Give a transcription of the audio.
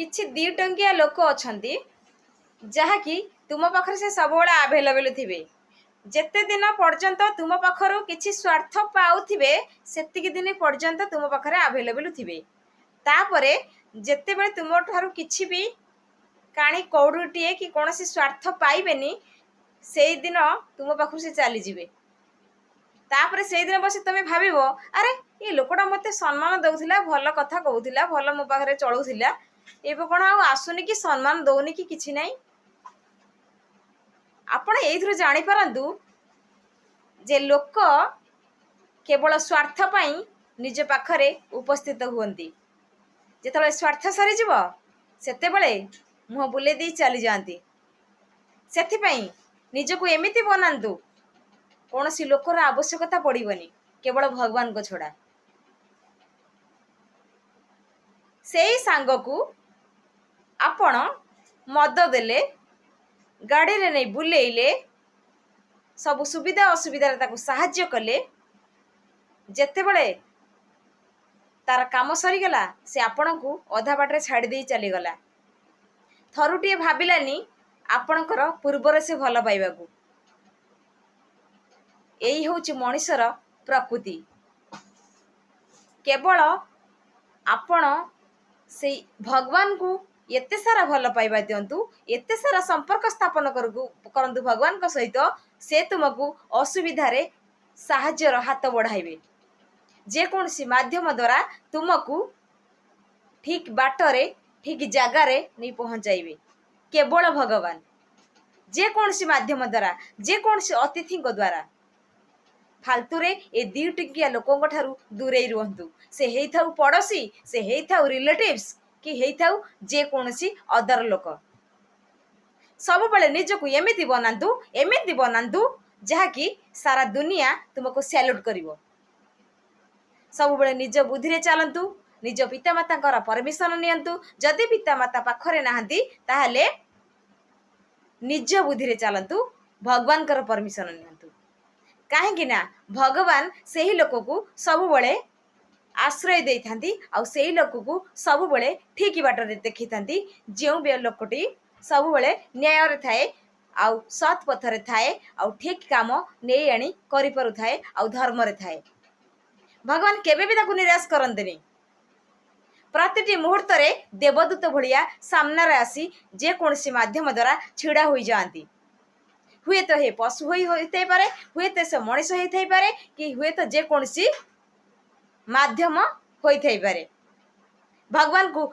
किछि 2 टंकिया लोक अछंती जहाँकि तुम पाखरे से सबुबले आभेलेबल थिबे। जेते दिन पर्यंत तुम पाखरु किछि स्वार्थ पाउथिबे सेतिक दिन पर्यंत तुम पाखरे आभेलेबल थिबे। तापरे जेते बेले तुम ठारू किछि भी काणी कौड़ुटीए कि कोनोसी स्वार्थ पाइबेनी सेई दिन तुम पाखरु से चली जिवे। तापरे सेई दिन बसी तमे भाबिबो अरे ये लोकटा मते सम्मान दउथिला भल कथा कहउथिला भल मो पाखरे चलउथिला एबे कोन आ आसुनी कि सम्मान दउनी कि किछि नै। आपण एइथरो जानि परंतु जे लोक केवल स्वार्थ पाई निज पाखरे उपस्थित हुअन्ति। जेतबेले स्वार्थ सरी जीव सेते बेले मुह बुले दी चली जाती। सेथिपाई निजको एमिति बनांतु कौनसी लोकर आवश्यकता पड़िबनी केवल भगवान को छड़ा। सेई सांग को आपण मद देले गाड़ी रे नहीं बुलेइले सब सुविधा असुविधा ताको साहाय्य कले जेते बेले तार काम सरी गला से आपण को अधा बाटे छाड़ी दे चली गला। थरुटिए भाबिलानी आपणकर पूर्वर से भल पाइबा को। एई होची मनुष्यर प्रकृति। केवल आपण से भगवान को एते सारा भल पाइबा दियंतु एते सारा संपर्क स्थापन करंतु भगवान को सहित से तुमको असुविधा रे साहाय्यर हाथ बढ़ाइबे। जे कौन सी माध्यम द्वारा तुमको ठीक बाटरे ठीक जगार नहीं पहुंचाइबे केवल भगवान। जे कौन सी माध्यम द्वारा जे कौन सी अतिथि द्वारा फालतू रे ए 2 टंकिया लोकों ठारू दूरे रुहंतु। से हेई थाउ पड़ोसी से हेई थाउ रिलेटिव्स कि हेई थाउ जे कौन सी अदर लोक सब बेले निजको एमिति बनांतु जहा कि सारा दुनिया तुमको सैल्यूट करिवो। सब बेले निज बुद्धि रे चलंतु निज पितामाता परमिशन नियंतु। जदि पितामाता पाखरे नाहंती ताहले निज बुद्धि रे चलंतु भगवान कर परमिशन नियंतु। काहेकि ना भगवान सेही लोक को सब बेले आश्रय दे थांती आउ सेही लोक को सब बेले ठीक बाटरे देखि थांती। जेउ बे लोकटी सब बेले न्याय रे थाए आउ सत पथरे थाए आउ ठीक काम नेई आनी करि परु थाए आउ धर्म रे थाए। भगवान केबे भी ताकू निराश करंतनी। प्रतिटी मुहूर्त रे देवदूत भलिया सामना रे आसी जे कोनसी माध्यम द्वारा छिड़ा होई जांती। हुए तो हे पशु होइते पारे हुए तो से मनीष होइते पारे कि हुए तो जे कोनसी माध्यम होइते पारे। भगवान को